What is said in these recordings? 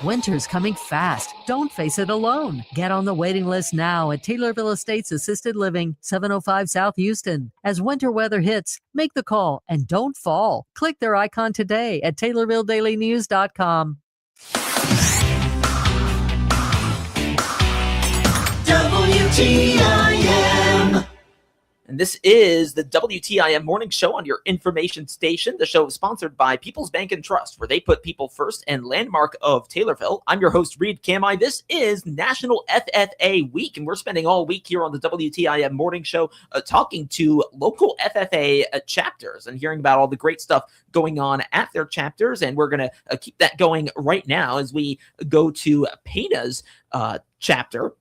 Winter's coming fast. Don't face it alone. Get on the waiting list now at Taylorville Estates Assisted Living, 705 South Houston. As winter weather hits, make the call and don't fall. Click their icon today at TaylorvilleDailyNews.com. WTIM. And this is the WTIM Morning Show on your information station. The show is sponsored by People's Bank and Trust, where they put people first, and Landmark of Taylorville. I'm your host, Reed Kamai. This is National FFA Week, and we're spending all week here on the WTIM Morning Show talking to local FFA chapters and hearing about all the great stuff going on at their chapters. And we're going to keep that going right now as we go to Pena's chapter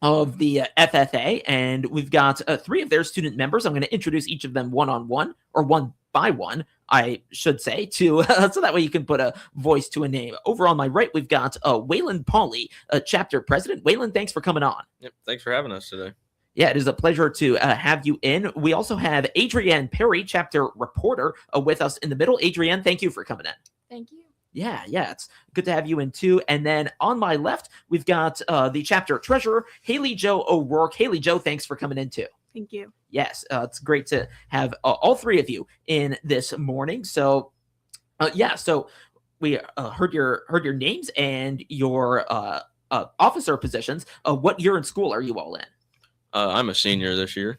of the FFA, and we've got 3 of their student members. I'm going to introduce each of them one-on-one, or one by one, I should say, to so that way you can put a voice to a name. Over on my right, we've got Waylon Pauley, chapter president. Waylon, thanks for coming on. Yep, thanks for having us today. Yeah, it is a pleasure to have you in. We also have Adrienne Perry, chapter reporter, with us in the middle. Adrienne, thank you for coming in. Thank you. Yeah, it's good to have you in too. And then on my left, we've got the chapter treasurer, Haley Jo O'Rourke. Haley Jo, thanks for coming in too. Thank you. Yes, it's great to have all 3 of you in this morning. So, so we heard your names and your officer positions. What year in school are you all in? I'm a senior this year.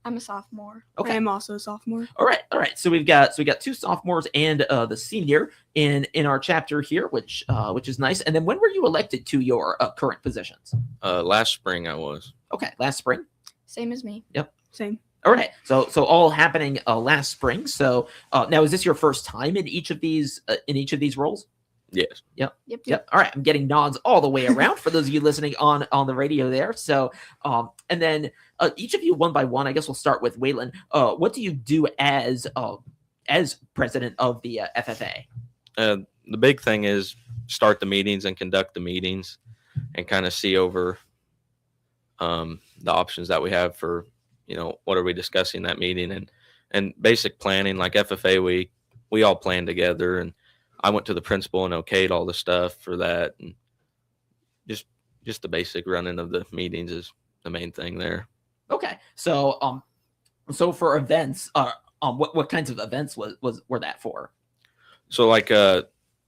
I'm a sophomore. Okay. I am also a sophomore. All right. So we got 2 sophomores and the senior in our chapter here, which is nice. And then when were you elected to your current positions? Last spring I was. Okay, last spring. Same as me. Yep. Same. All right. So all happening last spring. So now is this your first time in each of these roles? Yes. Yep. Yep. All right. I'm getting nods all the way around for those of you listening on the radio there. So, and then each of you one by one, I guess we'll start with Waylon. What do you do as president of the FFA? The big thing is start the meetings and conduct the meetings and kind of see over the options that we have for, what are we discussing that meeting and basic planning, like FFA week, we all plan together, and I went to the principal and okayed all the stuff for that, and just the basic running of the meetings is the main thing there. Okay, so for events, what kinds of events were that for? So like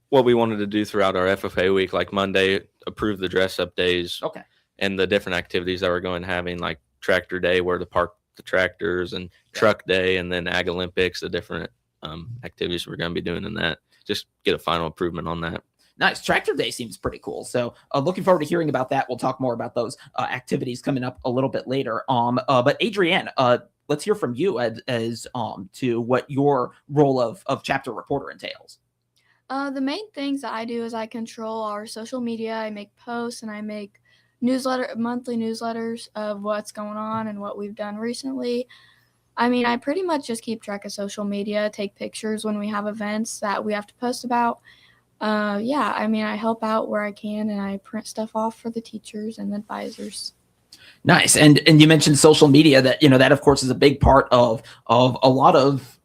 what we wanted to do throughout our FFA week, like Monday, approve the dress up days. Okay, and the different activities that we're going having, like tractor day, where to park the tractors, and truck day, and then Ag Olympics, the different activities we're going to be doing in that. Just get a final improvement on that. Nice. Tractor Day seems pretty cool. So looking forward to hearing about that. We'll talk more about those activities coming up a little bit later. But Adrienne, let's hear from you as to what your role of chapter reporter entails. The main things that I do is I control our social media. I make posts and I make monthly newsletters of what's going on and what we've done recently. I mean, I pretty much just keep track of social media, take pictures when we have events that we have to post about. I help out where I can, and I print stuff off for the teachers and advisors. Nice. And you mentioned social media, that of course is a big part of a lot of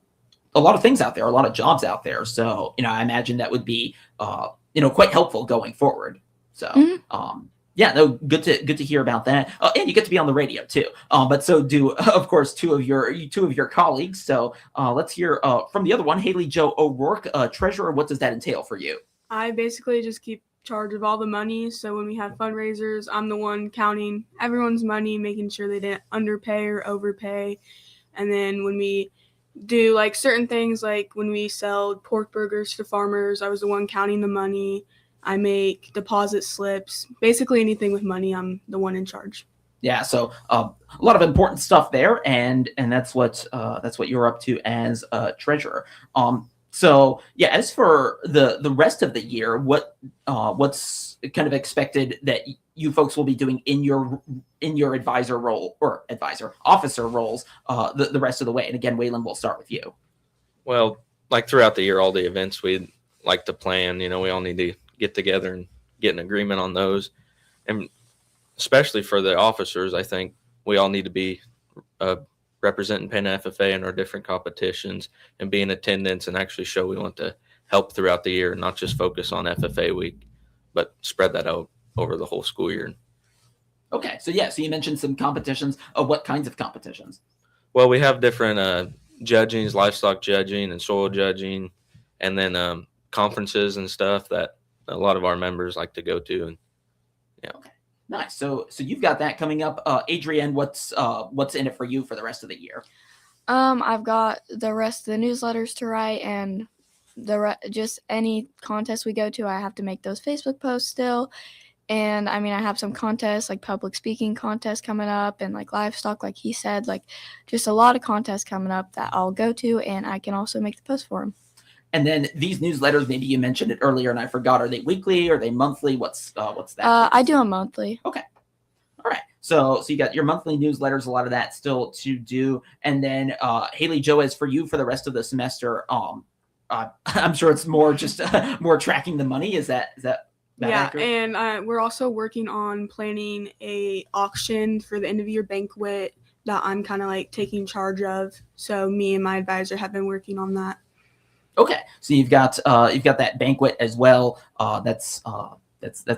things out there, a lot of jobs out there. So, I imagine that would be, quite helpful going forward. So, good to hear about that. And you get to be on the radio too. But so do, of course, two of your colleagues. So let's hear from the other one, Haley Jo O'Rourke, treasurer. What does that entail for you? I basically just keep charge of all the money. So when we have fundraisers, I'm the one counting everyone's money, making sure they didn't underpay or overpay. And then when we do like certain things, like when we sell pork burgers to farmers, I was the one counting the money. I make deposit slips, basically anything with money. I'm the one in charge. Yeah, so a lot of important stuff there, and that's what you're up to as treasurer. So yeah, as for the rest of the year, what's kind of expected that you folks will be doing in your advisor role or officer roles the rest of the way? And again, Waylon, we'll start with you. Well, like throughout the year, all the events we'd like to plan. We all need to get together and get an agreement on those. And especially for the officers, I think we all need to be representing Penn FFA in our different competitions and be in attendance and actually show we want to help throughout the year, not just focus on FFA week. but spread that out over the whole school year. Okay, so yeah, so you mentioned some competitions. What kinds of competitions? Well, we have different judgings, livestock judging and soil judging, and then conferences and stuff that a lot of our members like to go to. And yeah. Okay, nice. So you've got that coming up. Adrienne, what's in it for you for the rest of the year? I've got the rest of the newsletters to write, and just any contest we go to, I have to make those Facebook posts still. And I mean, I have some contests, like public speaking contests coming up, and like livestock, like he said, like just a lot of contests coming up that I'll go to, and I can also make the post for them. And then these newsletters, maybe you mentioned it earlier and I forgot. Are they weekly? Are they monthly? What's that? I do them monthly. Okay. All right. So you got your monthly newsletters, a lot of that still to do. And then Haley Joe, as for you for the rest of the semester, I'm sure it's more just more tracking the money. Is that accurate? And we're also working on planning a auction for the end of year banquet that I'm kind of like taking charge of. So me and my advisor have been working on that. Okay, so you've got that banquet as well. That's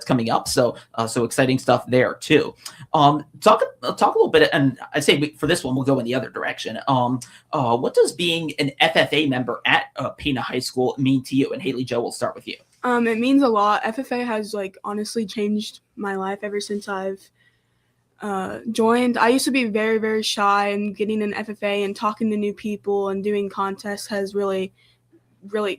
coming up. So exciting stuff there too. Talk a little bit, and I'd say for this one we'll go in the other direction. What does being an FFA member at Pana High School mean to you? And Haley Joe, we'll start with you. It means a lot. FFA has like honestly changed my life ever since I've joined. I used to be very, very shy, and getting an FFA and talking to new people and doing contests has really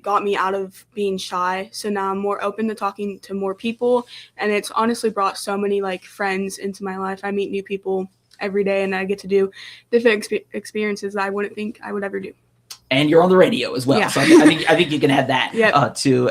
got me out of being shy. So now I'm more open to talking to more people, and it's honestly brought so many like friends into my life. I meet new people every day, and I get to do different experiences that I wouldn't think I would ever do. And you're on the radio as well, so I think you can add that to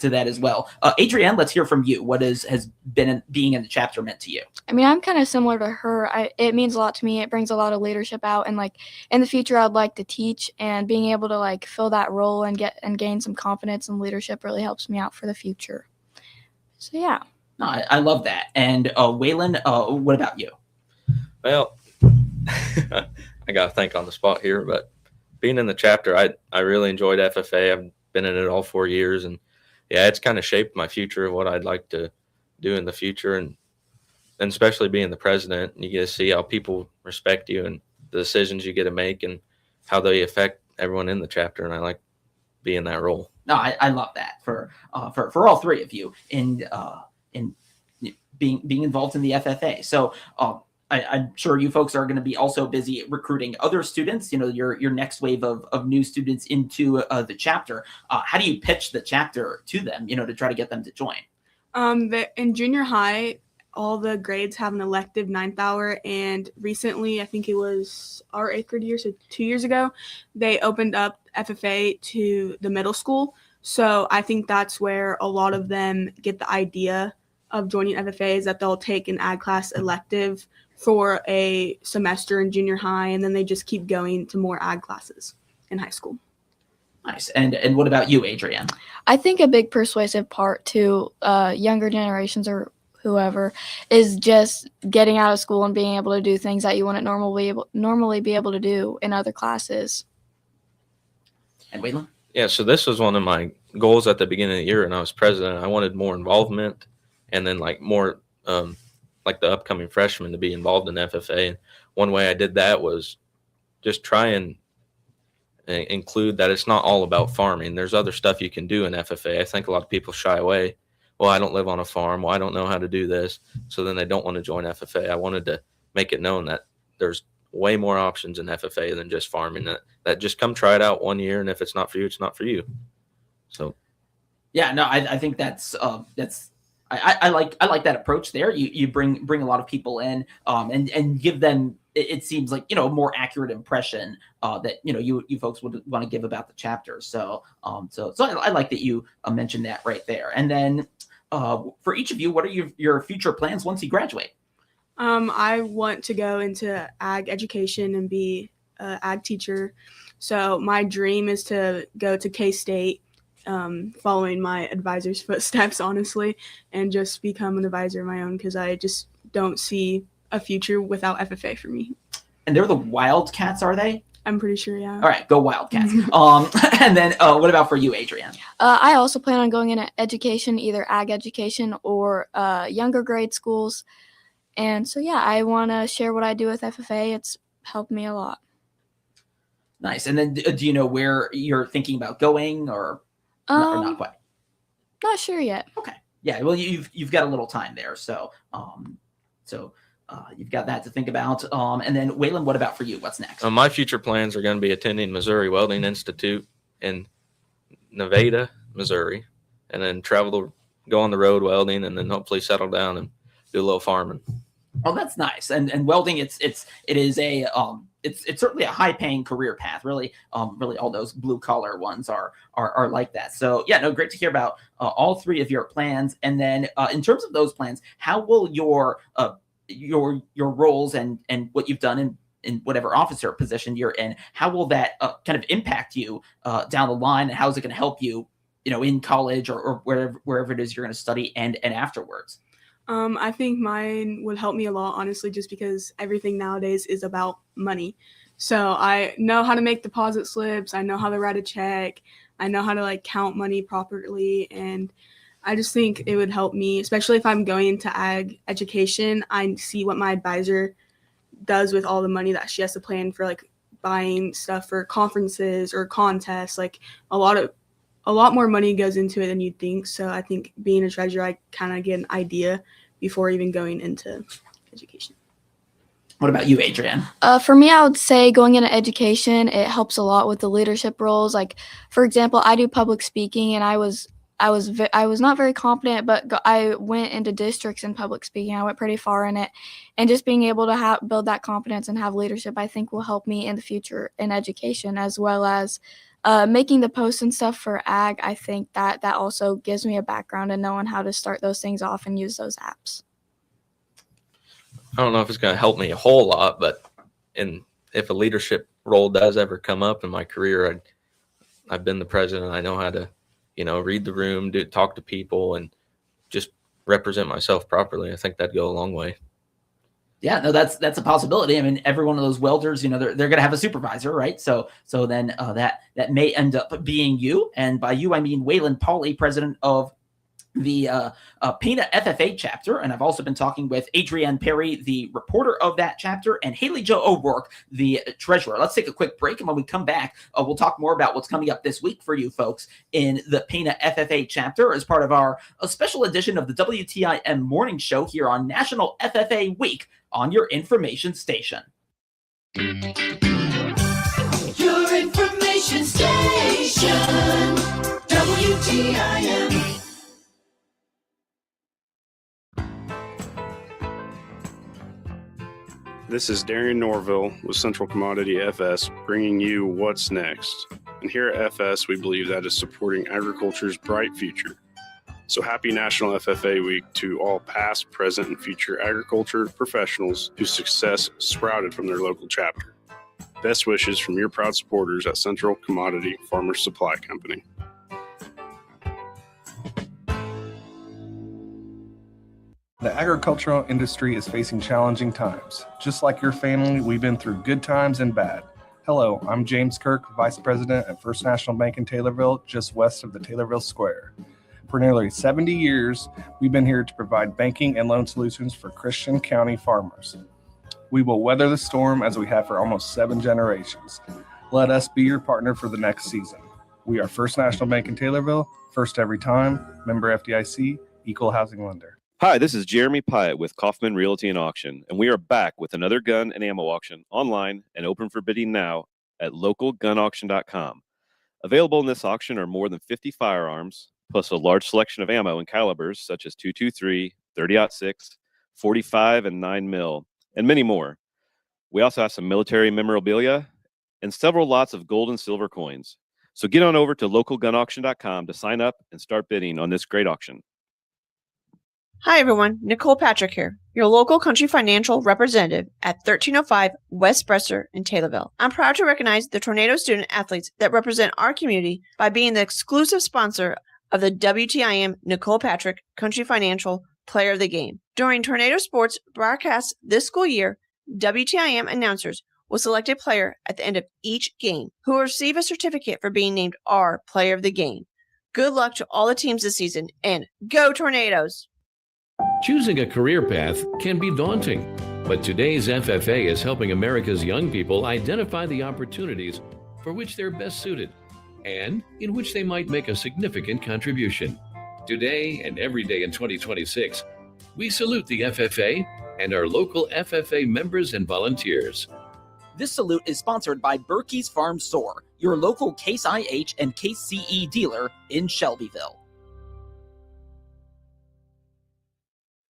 that as well. Adrienne, let's hear from you. What has being in the chapter meant to you? I mean, I'm kind of similar to her. It means a lot to me. It brings a lot of leadership out, and like in the future, I'd like to teach, and being able to like fill that role and gain some confidence and leadership really helps me out for the future. So yeah. No, I love that. And Waylon, what about you? Well, I got to think on the spot here, but being in the chapter, I really enjoyed FFA. I've been in it all 4 years, and yeah, it's kind of shaped my future of what I'd like to do in the future, and especially being the president, you get to see how people respect you and the decisions you get to make and how they affect everyone in the chapter, and I like being in that role. No, I love that for all three of you in being involved in the FFA. So I'm sure you folks are going to be also busy recruiting other students, your next wave of new students into the chapter. How do you pitch the chapter to them, to try to get them to join? In junior high, all the grades have an elective 9th hour, and recently, I think it was our 8th grade year, so 2 years ago, they opened up FFA to the middle school. So I think that's where a lot of them get the idea of joining FFA, is that they'll take an ag class elective for a semester in junior high, and then they just keep going to more ag classes in high school. Nice. And what about you, Adrienne? I think a big persuasive part to younger generations or whoever is just getting out of school and being able to do things that you wouldn't normally be able to do in other classes. And Waylon? Yeah, so this was one of my goals at the beginning of the year when I was president. I wanted more involvement, and then like more like the upcoming freshmen to be involved in FFA. And one way I did that was just try and include that it's not all about farming. There's other stuff you can do in FFA. I think a lot of people shy away. Well, I don't live on a farm. Well, I don't know how to do this. So then they don't want to join FFA. I wanted to make it known that there's way more options in FFA than just farming. That just come try it out 1 year, and if it's not for you, it's not for you. So, yeah, no, I think that's I like that approach there. You bring a lot of people in and give them, it seems like, a more accurate impression that you folks would want to give about the chapter. So I like that you mentioned that right there. And then for each of you, what are your future plans once you graduate? I want to go into ag education and be an ag teacher. So my dream is to go to K-State, following my advisor's footsteps, honestly, and just become an advisor of my own, because I just don't see a future without FFA for me. And they're the Wildcats, are they? I'm pretty sure, yeah. All right, go Wildcats. And then what about for you, Adrienne? I also plan on going into education, either ag education or younger grade schools. And so, yeah, I want to share what I do with FFA. It's helped me a lot. Nice. And then do you know where you're thinking about going or not quite? Not sure yet. Okay. Yeah. Well, you've got a little time there. So you've got that to think about. And then Waylon, what about for you? What's next? My future plans are going to be attending Missouri Welding Institute in Nevada, Missouri, and then go on the road welding, and then hopefully settle down and do a little farming. Oh, that's nice. And welding, it is it's certainly a high paying career path. Really all those blue collar ones are like that. So yeah, no, great to hear about all three of your plans. And then in terms of those plans, how will your roles and what you've done in whatever officer position you're in, how will that kind of impact you down the line, and how is it going to help you, in college or wherever it is you're going to study and afterwards? I think mine would help me a lot, honestly, just because everything nowadays is about money. So I know how to make deposit slips. I know how to write a check. I know how to count money properly. And I just think it would help me, especially if I'm going into ag education. I see what my advisor does with all the money that she has to plan for buying stuff for conferences or contests. A lot more money goes into it than you'd think. So I think being a treasurer, I kind of get an idea before even going into education. What about you, Adrienne? For me, I would say going into education, it helps a lot with the leadership roles. For example, I do public speaking, and I was not very confident, but I went into districts in public speaking. I went pretty far in it, and just being able to build that confidence and have leadership, I think will help me in the future in education, as well as making the posts and stuff for ag. I think that also gives me a background in knowing how to start those things off and use those apps. I don't know if it's going to help me a whole lot, but if a leadership role does ever come up in my career, I've been the president. I know how to, read the room, talk to people, and just represent myself properly. I think that'd go a long way. Yeah, no, that's a possibility. I mean, every one of those welders, they're going to have a supervisor, right? So then that may end up being you. And by you, I mean Waylon Pauley, president of the PINA FFA chapter. And I've also been talking with Adrienne Perry, the reporter of that chapter, and Haley Jo O'Rourke, the treasurer. Let's take a quick break. And when we come back, we'll talk more about what's coming up this week for you folks in the PINA FFA chapter as part of a special edition of the WTIM morning show here on National FFA Week on your information station. Your information station, WTIM. This is Darian Norville with Central Commodity FS bringing you What's Next. And here at FS, we believe that is supporting agriculture's bright future. So happy National FFA Week to all past, present, and future agriculture professionals whose success sprouted from their local chapter. Best wishes from your proud supporters at Central Commodity Farmers Supply Company. The agricultural industry is facing challenging times. Just like your family, we've been through good times and bad. Hello, I'm James Kirk, Vice President at First National Bank in Taylorville, just west of the Taylorville Square. For nearly 70 years, we've been here to provide banking and loan solutions for Christian County farmers. We will weather the storm as we have for almost 7 generations. Let us be your partner for the next season. We are First National Bank in Taylorville, first every time, member FDIC, equal housing lender. Hi, this is Jeremy Pyatt with Kaufman Realty and Auction, and we are back with another gun and ammo auction online and open for bidding now at localgunauction.com. Available in this auction are more than 50 firearms, plus a large selection of ammo and calibers such as .223, 30-06, 45, and 9mm, and many more. We also have some military memorabilia and several lots of gold and silver coins. So get on over to localgunauction.com to sign up and start bidding on this great auction. Hi everyone, Nicole Patrick here, your local country financial representative at 1305 West Bresser in Taylorville. I'm proud to recognize the Tornado student athletes that represent our community by being the exclusive sponsor of the WTIM Nicole Patrick Country Financial Player of the Game. During Tornado Sports broadcasts this school year, WTIM announcers will select a player at the end of each game who will receive a certificate for being named our player of the game. Good luck to all the teams this season, and go Tornadoes! Choosing a career path can be daunting, but today's FFA is helping America's young people identify the opportunities for which they're best suited and in which they might make a significant contribution. Today and every day in 2026, we salute the FFA and our local FFA members and volunteers. This salute is sponsored by Berkey's Farm Store, your local Case IH and Case CE dealer in Shelbyville.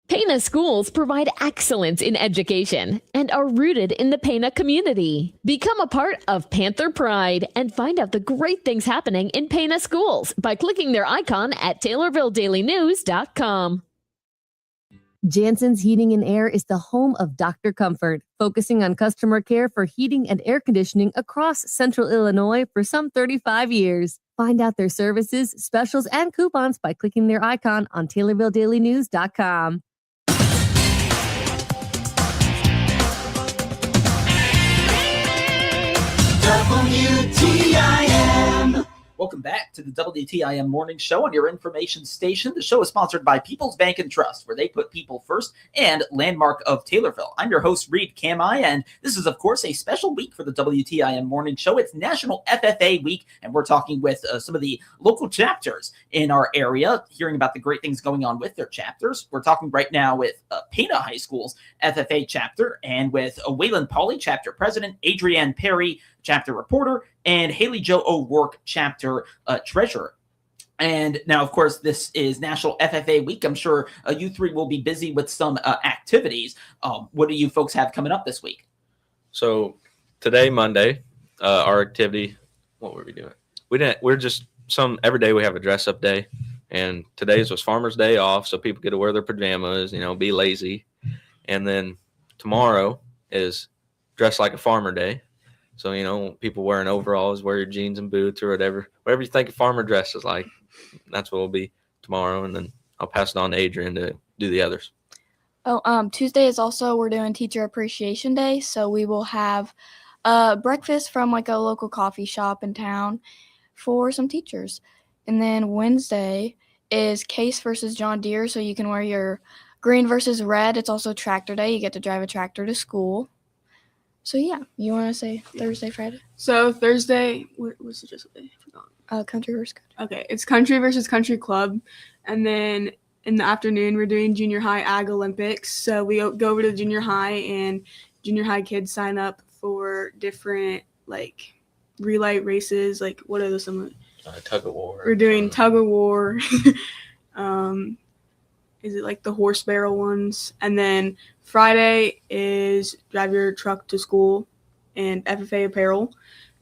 Pana schools provide excellence in education and are rooted in the Pana community. Become a part of Panther Pride and find out the great things happening in Pana schools by clicking their icon at TaylorvilleDailyNews.com. Jansen's Heating and Air is the home of Dr. Comfort, focusing on customer care for heating and air conditioning across Central Illinois for some 35 years. Find out their services, specials, and coupons by clicking their icon on TaylorvilleDailyNews.com. WTIM. Welcome back to the WTIM Morning Show on your information station. The show is sponsored by People's Bank and Trust, where they put people first, and Landmark of Taylorville. I'm your host, Reed Cami, and this is, of course, a special week for the WTIM Morning Show. It's National FFA Week, and we're talking with some of the local chapters in our area, hearing about the great things going on with their chapters. We're talking right now with Pana High School's FFA chapter, and with Wayland Pauley, chapter president, Adrienne Perry, chapter reporter, and Haley Jo O'Rourke, chapter treasurer. And now, of course, this is National FFA Week. I'm sure you three will be busy with some activities. What do you folks have coming up this week? So today, Monday, our activity, what were we doing? Every day we have a dress up day. And today's was Farmer's Day off, so people get to wear their pajamas, be lazy. And then tomorrow is Dress Like a Farmer Day. So, people wearing overalls, wear your jeans and boots or whatever you think a farmer dress is like. That's what it'll be tomorrow. And then I'll pass it on to Adrian to do the others. Tuesday is also, we're doing Teacher Appreciation Day. So we will have breakfast from like a local coffee shop in town for some teachers. And then Wednesday is Case versus John Deere. So you can wear your green versus red. It's also Tractor Day. You get to drive a tractor to school. So, yeah, you want to say Thursday, Friday? So, Thursday, what's the just day? I forgot. Country versus country. Okay, it's country versus country club. And then in the afternoon, we're doing junior high ag Olympics. So, we go over to junior high, and junior high kids sign up for different, relay races. What are those? Tug of war. We're doing tug of war. Is it the horse barrel ones? And then Friday is drive your truck to school and FFA apparel.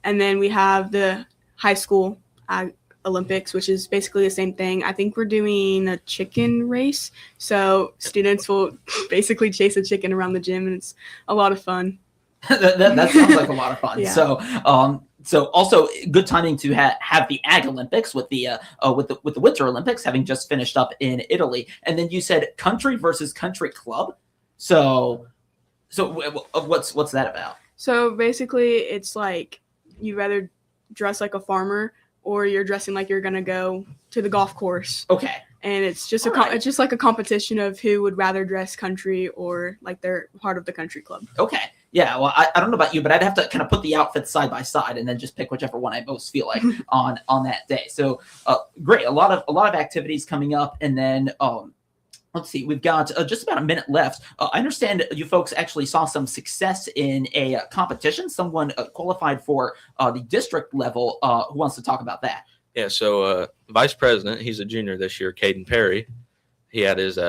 And then we have the high school Olympics, which is basically the same thing. I think we're doing a chicken race. So students will basically chase a chicken around the gym, and it's a lot of fun. that sounds like a lot of fun. Yeah. So also good timing to have the Ag Olympics with the Winter Olympics having just finished up in Italy, and then you said country versus country club. So what's that about? So basically, it's you rather dress like a farmer, or you're dressing like you're gonna go to the golf course. Okay. And it's just it's just like a competition of who would rather dress country or they're part of the country club. Okay. Yeah, well, I don't know about you, but I'd have to kind of put the outfits side by side and then just pick whichever one I most feel like on that day. So great, a lot of activities coming up, and then let's see, we've got just about a minute left. I understand you folks actually saw some success in a competition. Someone qualified for the district level. Who wants to talk about that? Yeah, so Vice President, he's a junior this year, Caden Perry. He had his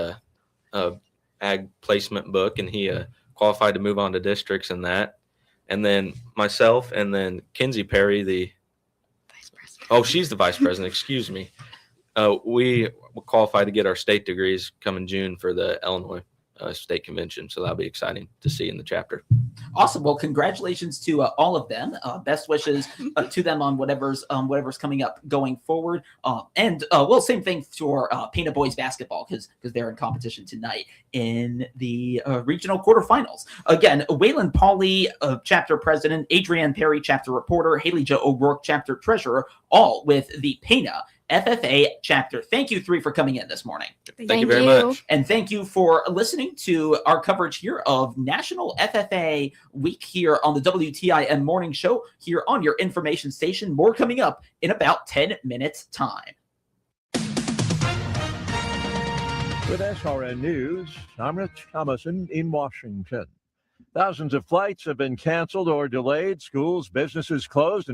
ag placement book, and he qualified to move on to districts in that. And then myself, and then Kinsey Perry, the Vice President. Oh, she's the Vice President, excuse me. We qualified to get our state degrees coming June for the Illinois State Convention, so that'll be exciting to see in the chapter. Awesome. Well, congratulations to all of them. Best wishes to them on whatever's coming up going forward. And same thing for Pana boys basketball because they're in competition tonight in the regional quarterfinals. Again, Waylon Pauley, chapter president, Adrienne Perry, chapter reporter, Haley Jo O'Rourke, chapter treasurer, all with the Pana FFA chapter. Thank you three for coming in this morning. Thank you very much. And thank you for listening to our coverage here of National FFA Week here on the WTIM Morning Show here on your information station. More coming up in about 10 minutes time. With SRN News, I'm Rich Thomason in Washington. Thousands of flights have been canceled or delayed. Schools, businesses closed, and